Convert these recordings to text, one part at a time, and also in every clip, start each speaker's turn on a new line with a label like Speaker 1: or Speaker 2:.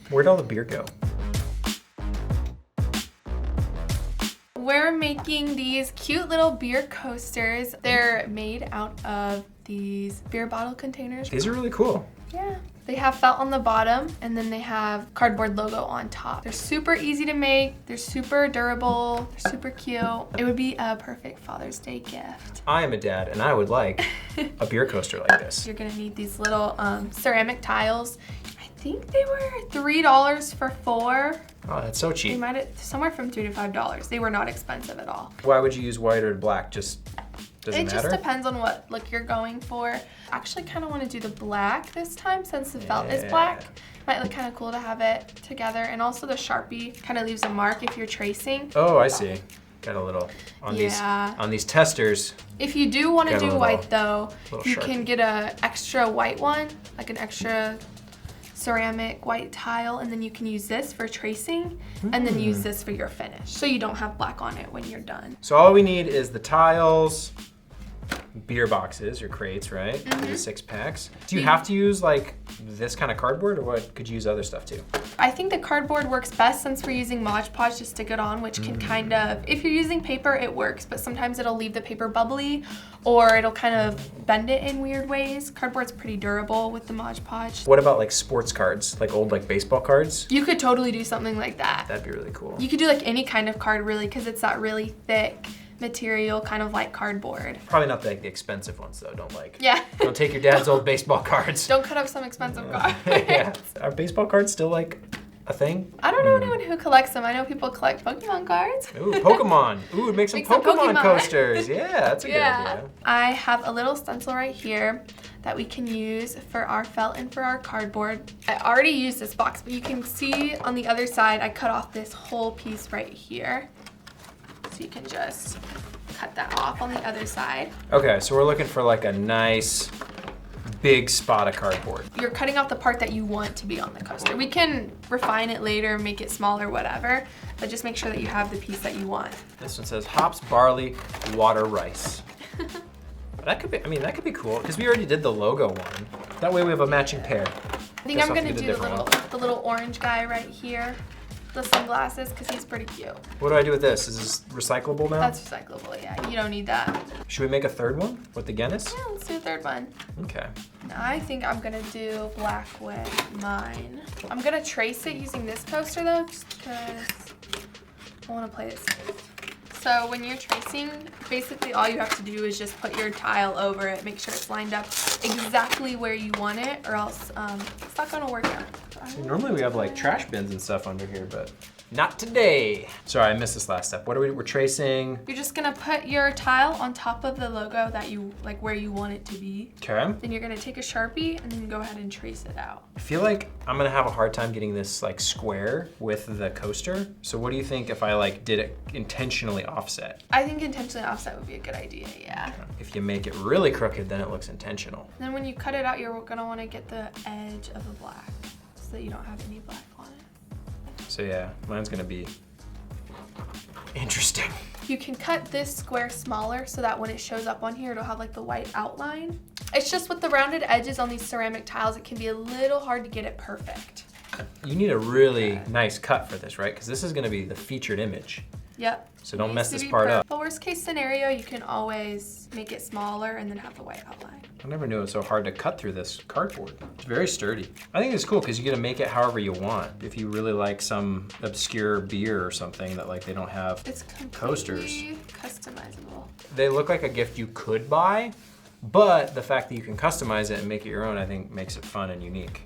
Speaker 1: Where'd all the beer go?
Speaker 2: We're making these cute little beer coasters. They're made out of these beer bottle containers.
Speaker 1: These are really cool.
Speaker 2: Yeah. They have felt on the bottom and then they have cardboard logo on top. They're super easy to make. They're super durable. They're super cute. It would be a perfect Father's Day gift.
Speaker 1: I am a dad and I would like a beer coaster like this.
Speaker 2: You're gonna need these little ceramic tiles. I think they were $3 for 4.
Speaker 1: Oh, that's so
Speaker 2: They
Speaker 1: cheap.
Speaker 2: might have somewhere from $3 to $5. They were not expensive at all.
Speaker 1: Why would you use white or black? Just doesn't
Speaker 2: It
Speaker 1: matter?
Speaker 2: just depends on what look you're going for. I actually kind of want to do the black this time since the felt is black. Might look kind of cool to have it together. And also the Sharpie kind of leaves a mark if you're tracing.
Speaker 1: Oh, I see. Got a little on these testers.
Speaker 2: If you do want to
Speaker 1: Got a
Speaker 2: do
Speaker 1: little-
Speaker 2: white though,
Speaker 1: little
Speaker 2: you
Speaker 1: Sharpie.
Speaker 2: can get a extra white one, like an extra ceramic white tile, and then you can use this for tracing and then use this for your finish. So you don't have black on it when you're done.
Speaker 1: So all we need is the tiles, beer boxes or crates, right? The 6 packs. Do you have to use like this kind of cardboard or what? Could you use other stuff too?
Speaker 2: I think the cardboard works best since we're using Mod Podge to stick it on, which can kind of, if you're using paper, it works, but sometimes it'll leave the paper bubbly or it'll kind of bend it in weird ways. Cardboard's pretty durable with the Mod Podge.
Speaker 1: What about like sports cards, like old like baseball cards?
Speaker 2: You could totally do something like that.
Speaker 1: That'd be really cool.
Speaker 2: You could do like any kind of card really because it's that really thick material, kind of like cardboard.
Speaker 1: Probably not like the expensive ones though.
Speaker 2: Yeah.
Speaker 1: Don't take your dad's old baseball cards.
Speaker 2: Don't cut up some expensive cards.
Speaker 1: Yeah. Are baseball cards still like a thing?
Speaker 2: I don't know anyone who collects them. I know people collect Pokemon cards.
Speaker 1: Ooh, Pokemon. Ooh, make some Pokemon coasters. Yeah, that's a good idea.
Speaker 2: I have a little stencil right here that we can use for our felt and for our cardboard. I already used this box, but you can see on the other side, I cut off this whole piece right here. So you can just cut that off on the other side.
Speaker 1: Okay, so we're looking for like a nice big spot of cardboard.
Speaker 2: You're cutting off the part that you want to be on the coaster. We can refine it later, make it smaller, whatever, but just make sure that you have the piece that you want.
Speaker 1: This one says hops, barley, water, rice. That could be, I mean, that could be cool because we already did the logo one. That way we have a matching pair.
Speaker 2: I think
Speaker 1: Guess
Speaker 2: I'm
Speaker 1: I'll
Speaker 2: gonna
Speaker 1: get a
Speaker 2: do
Speaker 1: different
Speaker 2: the little orange guy right here, the sunglasses, because he's pretty cute.
Speaker 1: What do I do with this? Is this recyclable now?
Speaker 2: That's recyclable, yeah. You don't need that.
Speaker 1: Should we make a third one with the Guinness?
Speaker 2: Yeah, let's do a third one.
Speaker 1: Okay.
Speaker 2: Now I think I'm gonna do black with mine. I'm gonna trace it using this coaster though, just because I wanna play it safe. So when you're tracing, basically all you have to do is just put your tile over it, make sure it's lined up exactly where you want it, or else it's not gonna work out.
Speaker 1: Normally we have like trash bins and stuff under here, but not today. Sorry, I missed this last step. What are we're tracing?
Speaker 2: You're just gonna put your tile on top of the logo that you, like where you want it to be.
Speaker 1: Okay.
Speaker 2: Then you're gonna take a Sharpie and then go ahead and trace it out.
Speaker 1: I feel like I'm gonna have a hard time getting this like square with the coaster. So what do you think if I like did it intentionally offset?
Speaker 2: I think intentionally offset would be a good idea, yeah.
Speaker 1: If you make it really crooked, then it looks intentional.
Speaker 2: Then when you cut it out, you're gonna wanna get the edge of the black so that you don't have any black on it.
Speaker 1: So yeah, mine's gonna be interesting.
Speaker 2: You can cut this square smaller so that when it shows up on here, it'll have like the white outline. It's just with the rounded edges on these ceramic tiles, it can be a little hard to get it perfect.
Speaker 1: You need a really nice cut for this, right? Because this is gonna be the featured image.
Speaker 2: Yep.
Speaker 1: So don't
Speaker 2: Needs
Speaker 1: mess
Speaker 2: to
Speaker 1: this
Speaker 2: be
Speaker 1: part up.
Speaker 2: But worst case scenario, you can always make it smaller and then have the white outline.
Speaker 1: I never knew it was so hard to cut through this cardboard. It's very sturdy. I think it's cool because you get to make it however you want. If you really like some obscure beer or something that like they don't have
Speaker 2: It's completely
Speaker 1: coasters.
Speaker 2: customizable.
Speaker 1: They look like a gift you could buy, but the fact that you can customize it and make it your own, I think makes it fun and unique.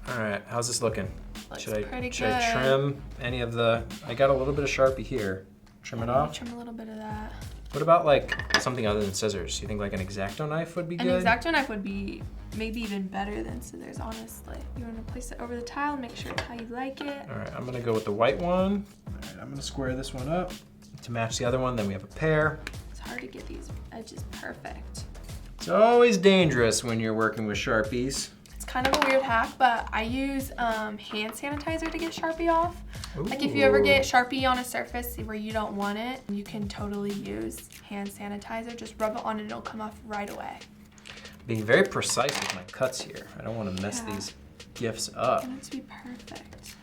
Speaker 1: All right, how's this looking?
Speaker 2: Looks
Speaker 1: Should
Speaker 2: pretty
Speaker 1: I
Speaker 2: good.
Speaker 1: trim any of the, I got a little bit of Sharpie here. Trim it off?
Speaker 2: Trim a little bit of that.
Speaker 1: What about like something other than scissors? You think like an X-Acto knife would be
Speaker 2: An
Speaker 1: good?
Speaker 2: X-Acto knife would be maybe even better than scissors, honestly. You want to place it over the tile, make sure it's how you like it.
Speaker 1: All right, I'm gonna go with the white one. All right, I'm gonna square this one up to match the other one. Then we have a pair.
Speaker 2: It's hard to get these edges perfect.
Speaker 1: It's always dangerous when you're working with Sharpies.
Speaker 2: It's kind of a weird hack, but I use hand sanitizer to get Sharpie off. Like if you ever get Sharpie on a surface where you don't want it, you can totally use hand sanitizer. Just rub it on and it'll come off right away.
Speaker 1: Being very precise with my cuts here. I don't want to mess
Speaker 2: Yeah.
Speaker 1: these gifts up.
Speaker 2: I want it to be perfect.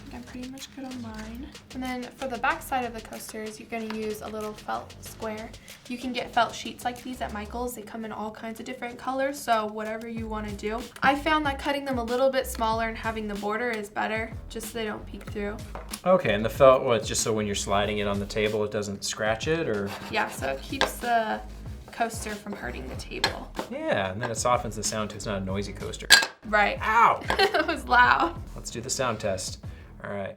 Speaker 2: think I'm pretty much good on mine. And then for the back side of the coasters, you're gonna use a little felt square. You can get felt sheets like these at Michael's. They come in all kinds of different colors, so whatever you wanna do. I found that cutting them a little bit smaller and having the border is better, just so they don't peek through.
Speaker 1: Okay, and the felt, what, just so when you're sliding it on the table, it doesn't scratch it, or?
Speaker 2: Yeah, so it keeps the coaster from hurting the table.
Speaker 1: Yeah, and then it softens the sound too. It's not a noisy coaster.
Speaker 2: Right.
Speaker 1: Ow!
Speaker 2: It was loud.
Speaker 1: Let's do the sound test. All right.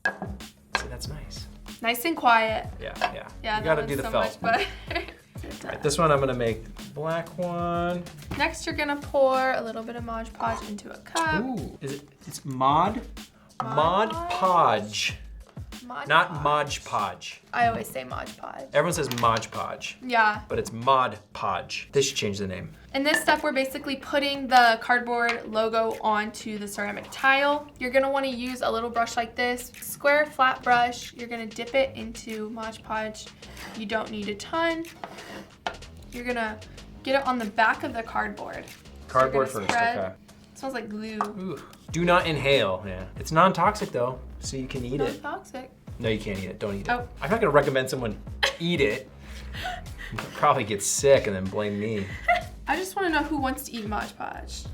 Speaker 1: See, that's nice.
Speaker 2: Nice and quiet.
Speaker 1: Yeah.
Speaker 2: Yeah,
Speaker 1: You gotta do the
Speaker 2: so
Speaker 1: felt.
Speaker 2: much better.
Speaker 1: All right, this one I'm gonna make black one.
Speaker 2: Next, you're gonna pour a little bit of Mod Podge into a cup.
Speaker 1: Ooh, it's Mod Podge. Not Mod Podge.
Speaker 2: I always say Mod Podge.
Speaker 1: Everyone says Mod Podge,
Speaker 2: Yeah.
Speaker 1: but it's Mod Podge. They should change the name.
Speaker 2: In this step, we're basically putting the cardboard logo onto the ceramic tile. You're gonna wanna use a little brush like this, square flat brush. You're gonna dip it into Mod Podge. You don't need a ton. You're gonna get it on the back of the cardboard.
Speaker 1: Cardboard
Speaker 2: So you're
Speaker 1: first,
Speaker 2: gonna spread.
Speaker 1: okay.
Speaker 2: It smells like glue.
Speaker 1: Ooh. Do not inhale, yeah. It's non-toxic though, so you can eat it.
Speaker 2: Non-toxic.
Speaker 1: No, you can't eat it, don't eat it.
Speaker 2: Oh.
Speaker 1: I'm not gonna recommend someone eat it. You'll probably get sick and then blame me.
Speaker 2: I just wanna know who wants to eat Mod Podge.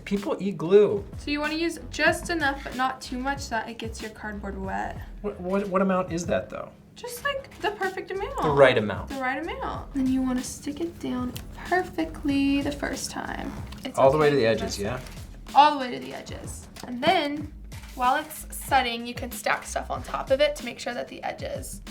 Speaker 1: People eat glue.
Speaker 2: So you wanna use just enough, but not too much that it gets your cardboard wet.
Speaker 1: What amount is that though?
Speaker 2: Just like the perfect amount.
Speaker 1: The right amount.
Speaker 2: The right amount. Then you want to stick it down perfectly the first time. It's
Speaker 1: All the
Speaker 2: okay
Speaker 1: way to the
Speaker 2: if you
Speaker 1: edges,
Speaker 2: mess
Speaker 1: yeah?
Speaker 2: up. All the way to the edges. And then, while it's setting, you can stack stuff on top of it to make sure that the edges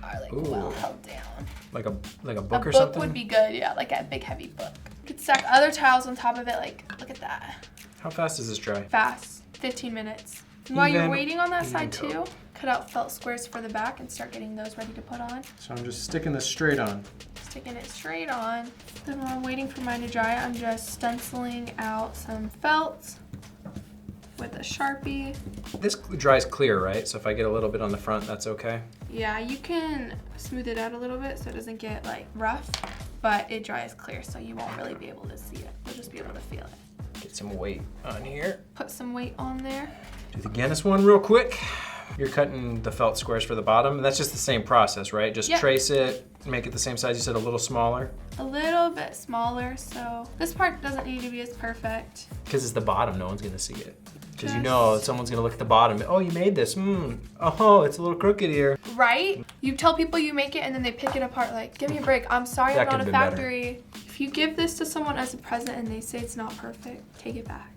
Speaker 2: are like
Speaker 1: Ooh.
Speaker 2: well held down.
Speaker 1: Like a book
Speaker 2: A
Speaker 1: or
Speaker 2: book
Speaker 1: something?
Speaker 2: would be good, yeah, like a big heavy book. You could stack other tiles on top of it, like, look at that.
Speaker 1: How fast does this dry?
Speaker 2: Fast, 15 minutes. And while you're
Speaker 1: Even-
Speaker 2: waiting on that
Speaker 1: even
Speaker 2: side
Speaker 1: go.
Speaker 2: too, cut out felt squares for the back and start getting those ready to put on.
Speaker 1: So I'm just sticking this straight on.
Speaker 2: Sticking it straight on. Then while I'm waiting for mine to dry, I'm just stenciling out some felt with a Sharpie.
Speaker 1: This dries clear, right? So if I get a little bit on the front, that's okay?
Speaker 2: Yeah, you can smooth it out a little bit so it doesn't get like rough, but it dries clear so you won't really be able to see it. You'll just be able to feel it.
Speaker 1: Get some weight on here.
Speaker 2: Put some weight on there.
Speaker 1: Do the Guinness one real quick. You're cutting the felt squares for the bottom. And that's just the same process, right? Just
Speaker 2: Yep.
Speaker 1: trace it, make it the same size. You said a little smaller.
Speaker 2: A little bit smaller, so this part doesn't need to be as perfect.
Speaker 1: Because it's the bottom, no one's gonna see it. Because you
Speaker 2: Just-
Speaker 1: know someone's gonna look at the bottom. Oh, you made this. Oh, it's a little crooked here.
Speaker 2: Right? You tell people you make it and then they pick it apart like, give me a break. I'm sorry
Speaker 1: That
Speaker 2: I'm not a
Speaker 1: could've been better.
Speaker 2: factory. If you give this to someone as a present and they say it's not perfect, take it back.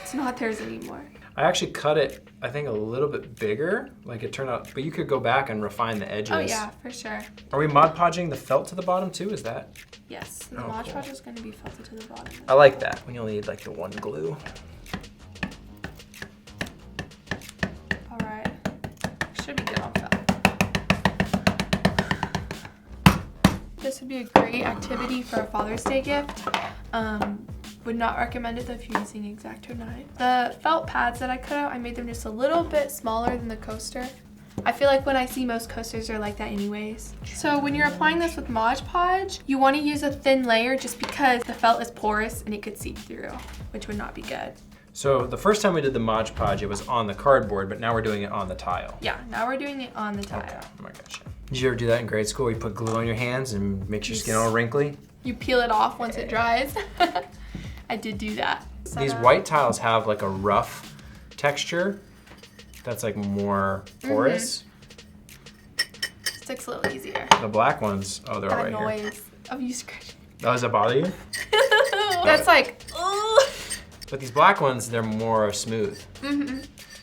Speaker 2: It's not theirs anymore.
Speaker 1: I actually cut it, I think, a little bit bigger. Like it turned out, but you could go back and refine the edges.
Speaker 2: Oh yeah, for sure.
Speaker 1: Are we Mod Podging the felt to the bottom too? Is that?
Speaker 2: Yes, the
Speaker 1: Oh,
Speaker 2: Mod
Speaker 1: cool.
Speaker 2: Podge is going to be felted to the bottom.
Speaker 1: I like that. We only need like the one glue.
Speaker 2: All right. Should be good on felt. This would be a great activity for a Father's Day gift. Would not recommend it though if you're using X-Acto knife. The felt pads that I cut out, I made them just a little bit smaller than the coaster. I feel like when I see most coasters are like that anyways. So when you're applying this with Mod Podge, you want to use a thin layer just because the felt is porous and it could seep through, which would not be good.
Speaker 1: So the first time we did the Mod Podge, it was on the cardboard, but now we're doing it on the tile.
Speaker 2: Yeah, now we're doing it on the tile.
Speaker 1: Okay, I gotcha. Did you ever do that in grade school? You put glue on your hands and makes your skin all wrinkly?
Speaker 2: You peel it off once it dries. I did do that.
Speaker 1: These white tiles have like a rough texture that's like more porous.
Speaker 2: Sticks a little easier.
Speaker 1: The black ones, oh, they're all
Speaker 2: That
Speaker 1: right here.
Speaker 2: noise of you scratching.
Speaker 1: Oh, does that bother you?
Speaker 2: That's like, ugh.
Speaker 1: But these black ones, they're more smooth.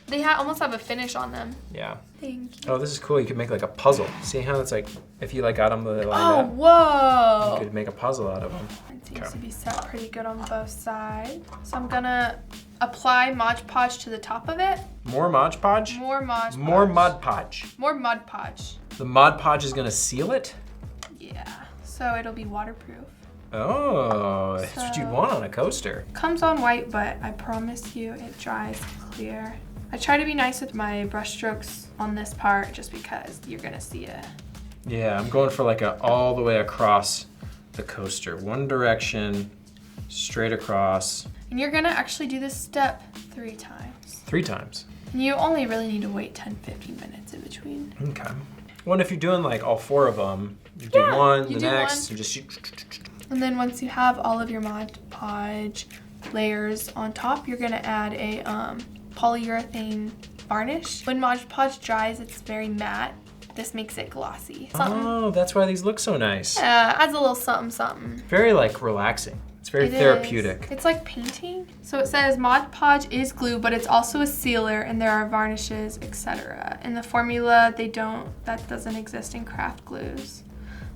Speaker 2: They almost have a finish on them.
Speaker 1: Yeah.
Speaker 2: Thank you.
Speaker 1: Oh, this is cool. You could make like a puzzle. See how it's like, if you like got them lined
Speaker 2: Oh,
Speaker 1: up,
Speaker 2: whoa.
Speaker 1: you could make a puzzle out of them.
Speaker 2: It seems
Speaker 1: Okay.
Speaker 2: to be set pretty good on both sides. So I'm gonna apply Mod Podge to the top of it.
Speaker 1: More Mod Podge?
Speaker 2: More Mod Podge.
Speaker 1: More Mod Podge.
Speaker 2: More Mod Podge.
Speaker 1: The Mod Podge is gonna seal it?
Speaker 2: Yeah. So it'll be waterproof.
Speaker 1: Oh, that's what you
Speaker 2: So-
Speaker 1: want on a coaster.
Speaker 2: Comes on white, but I promise you it dries clear. I try to be nice with my brush strokes on this part just because you're gonna see it.
Speaker 1: Yeah, I'm going for like a all the way across the coaster. One direction, straight across,
Speaker 2: And you're gonna actually do this step 3 times.
Speaker 1: 3 times.
Speaker 2: You only really need to wait 10-15 minutes in between.
Speaker 1: Okay. Well, if you're doing like all 4 of them, you do one,
Speaker 2: you
Speaker 1: the
Speaker 2: do
Speaker 1: next,
Speaker 2: one.
Speaker 1: and just
Speaker 2: And then once you have all of your Mod Podge layers on top, you're gonna add a polyurethane varnish. When Mod Podge dries, it's very matte. This makes it glossy.
Speaker 1: Oh, that's why these look so nice.
Speaker 2: Adds a little something something.
Speaker 1: Very like relaxing. It's very therapeutic.
Speaker 2: It's like painting. So it says Mod Podge is glue, but it's also a sealer, and there are varnishes, etc. In the formula, that doesn't exist in craft glues.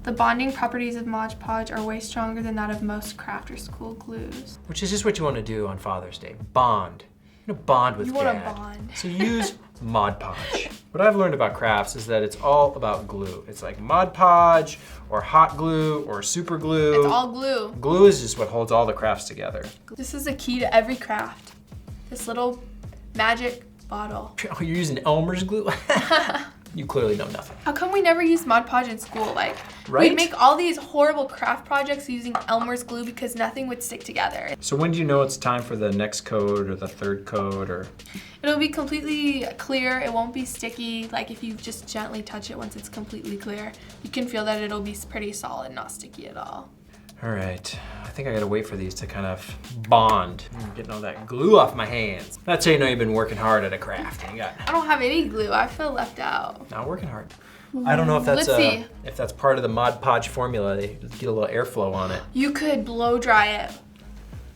Speaker 2: The bonding properties of Mod Podge are way stronger than that of most craft or school glues.
Speaker 1: Which is just what you want to do on Father's Day. Bond. You want to bond with
Speaker 2: You
Speaker 1: Dad.
Speaker 2: want to bond.
Speaker 1: So use Mod Podge. What I've learned about crafts is that it's all about glue. It's like Mod Podge or hot glue or super glue.
Speaker 2: It's all glue.
Speaker 1: Glue is just what holds all the crafts together.
Speaker 2: This is a key to every craft. This little magic bottle.
Speaker 1: Oh, you're using Elmer's glue? You clearly know nothing.
Speaker 2: How come we never used Mod Podge in school? Like,
Speaker 1: Right?
Speaker 2: we'd make all these horrible craft projects using Elmer's glue because nothing would stick together.
Speaker 1: So when do you know it's time for the next coat or the third coat or?
Speaker 2: It'll be completely clear. It won't be sticky. Like if you just gently touch it once it's completely clear, you can feel that it'll be pretty solid, not sticky at all.
Speaker 1: All right, I think I gotta wait for these to kind of bond. I'm getting all that glue off my hands. That's how you know you've been working hard at a craft. You got
Speaker 2: I don't have any glue. I feel left out.
Speaker 1: not working hard. I don't know if that's
Speaker 2: Let's see.
Speaker 1: if that's part of the Mod Podge formula. They get a little airflow on it.
Speaker 2: You could blow dry it.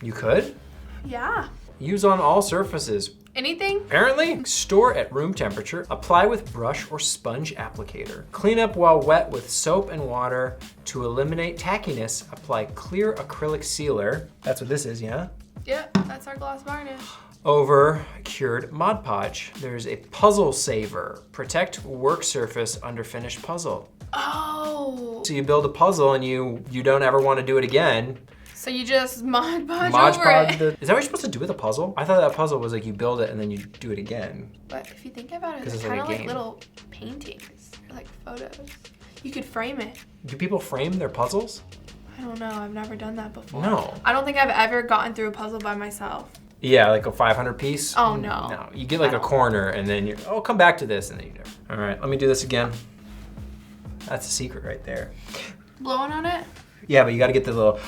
Speaker 1: You could
Speaker 2: Yeah.
Speaker 1: use on all surfaces.
Speaker 2: Anything?
Speaker 1: Apparently, store at room temperature, apply with brush or sponge applicator. Clean up while wet with soap and water. To eliminate tackiness, apply clear acrylic sealer. That's what this is, yeah?
Speaker 2: Yep, that's our gloss varnish.
Speaker 1: Over cured Mod Podge. There's a puzzle saver. Protect work surface under finished puzzle.
Speaker 2: Oh.
Speaker 1: So you build a puzzle and you don't ever want to do it again.
Speaker 2: So you just Mod Podge
Speaker 1: Mod
Speaker 2: over
Speaker 1: Podge
Speaker 2: it.
Speaker 1: is that what you're supposed to do with a puzzle? I thought that puzzle was like you build it and then you do it again.
Speaker 2: But if you think about it,
Speaker 1: 'Cause
Speaker 2: it's
Speaker 1: it's like
Speaker 2: kind
Speaker 1: a
Speaker 2: of like
Speaker 1: game.
Speaker 2: little paintings, or like photos. You could frame it.
Speaker 1: Do people frame their puzzles?
Speaker 2: I don't know. I've never done that before.
Speaker 1: No.
Speaker 2: I don't think I've ever gotten through a puzzle by myself.
Speaker 1: Yeah, like a 500 piece?
Speaker 2: Oh, no.
Speaker 1: No, you get like a corner and then you're, oh, come back to this and then you do. All right, let me do this again. That's the secret right there.
Speaker 2: Blowing on it?
Speaker 1: Yeah, but you gotta get the little,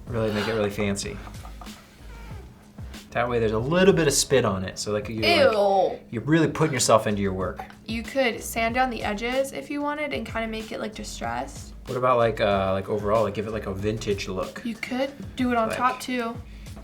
Speaker 1: really make it really fancy. That way there's a little bit of spit on it. So like
Speaker 2: Ew.
Speaker 1: you're really putting yourself into your work.
Speaker 2: You could sand down the edges if you wanted and kind of make it like distressed.
Speaker 1: What about like overall, like give it like a vintage look?
Speaker 2: You could do it on
Speaker 1: Like-
Speaker 2: top too.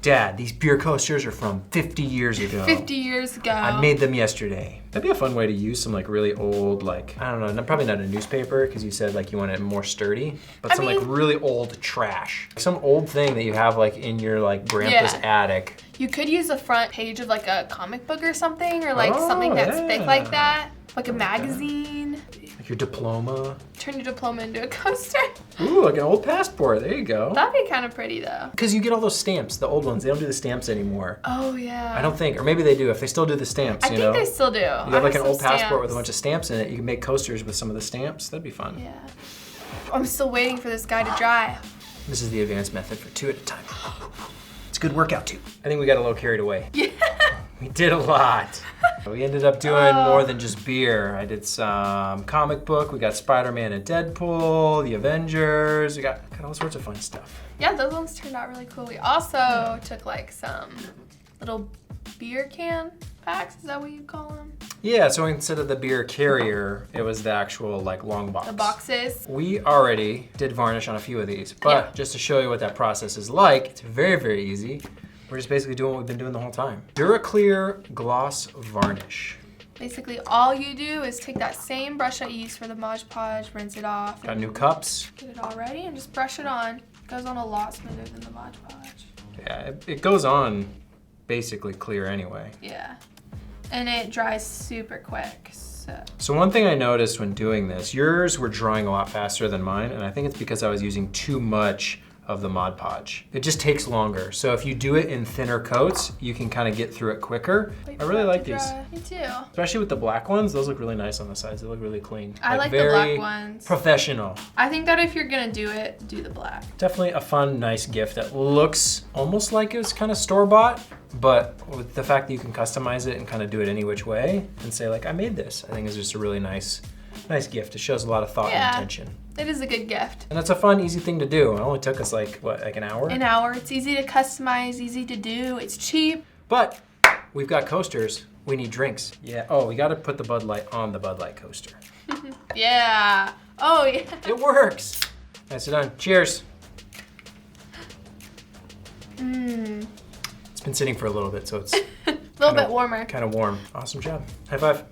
Speaker 1: Dad, these beer coasters are from 50 years ago.
Speaker 2: 50 years ago.
Speaker 1: I made them yesterday. That'd be a fun way to use some like really old, like, I don't know, probably not a newspaper because you said like you want it more sturdy, but some like
Speaker 2: mean-
Speaker 1: really old trash. Some old thing that you have like in your like grandpa's
Speaker 2: Yeah.
Speaker 1: attic.
Speaker 2: You could use the front page of like a comic book or something, or like
Speaker 1: Oh,
Speaker 2: something that's thick
Speaker 1: yeah.
Speaker 2: like that. Like a magazine.
Speaker 1: Like your diploma.
Speaker 2: Turn your diploma into a coaster.
Speaker 1: Ooh, like an old passport, there you go.
Speaker 2: That'd be kind of pretty though.
Speaker 1: Because you get all those stamps, the old ones, they don't do the stamps anymore.
Speaker 2: Oh yeah.
Speaker 1: I don't think, or maybe they do, if they still do the stamps,
Speaker 2: I
Speaker 1: you
Speaker 2: think
Speaker 1: know?
Speaker 2: they still do.
Speaker 1: You have like an old passport with a
Speaker 2: of
Speaker 1: bunch of stamps in it, you can make coasters with some of the stamps, that'd be fun.
Speaker 2: Yeah. I'm still waiting for this guy to dry.
Speaker 1: This is the advanced method for 2 at a time. It's a good workout too. I think we got a little carried away.
Speaker 2: Yeah.
Speaker 1: We did a lot. We ended up doing more than just beer. I did some comic book. We got Spider-Man and Deadpool, the Avengers. We got all sorts of fun stuff.
Speaker 2: Yeah, those ones turned out really cool. We also took like some little beer can packs. Is that what you call them?
Speaker 1: Yeah, so instead of the beer carrier, it was the actual like long box.
Speaker 2: The boxes.
Speaker 1: We already did varnish on a few of these, but
Speaker 2: Yeah.
Speaker 1: just to show you what that process is like, it's very, very easy. We're just basically doing what we've been doing the whole time. DuraClear Gloss Varnish.
Speaker 2: Basically, all you do is take that same brush that you used for the Mod Podge, rinse it off,
Speaker 1: Got
Speaker 2: and
Speaker 1: new cups.
Speaker 2: get it all ready, and just brush it on. It goes on a lot smoother than the Mod Podge.
Speaker 1: Yeah, it goes on basically clear anyway.
Speaker 2: Yeah. And it dries super quick.
Speaker 1: So one thing I noticed when doing this, yours were drying a lot faster than mine, and I think it's because I was using too much of the Mod Podge. It just takes longer. So if you do it in thinner coats, you can kind of get through it quicker. I really like these.
Speaker 2: Me too.
Speaker 1: Especially with the black ones, those look really nice on the sides. They look really clean.
Speaker 2: I like the
Speaker 1: very
Speaker 2: black ones.
Speaker 1: Professional.
Speaker 2: I think that if you're gonna do it, do the black.
Speaker 1: Definitely a fun, nice gift that looks almost like it's kind of store-bought, but with the fact that you can customize it and kind of do it any which way and say like, I made this, I think is just a really nice gift. It shows a lot of thought and attention.
Speaker 2: It is a good gift.
Speaker 1: And it's a fun, easy thing to do. It only took us like an hour?
Speaker 2: An hour. It's easy to customize, easy to do. It's cheap.
Speaker 1: But we've got coasters. We need drinks. Yeah. Oh, we got to put the Bud Light on the Bud Light coaster.
Speaker 2: Yeah. Oh, yeah.
Speaker 1: It works. Nicely done. Cheers. It's been sitting for a little bit, so it's
Speaker 2: a little bit warmer.
Speaker 1: Kind of warm. Awesome job. High five.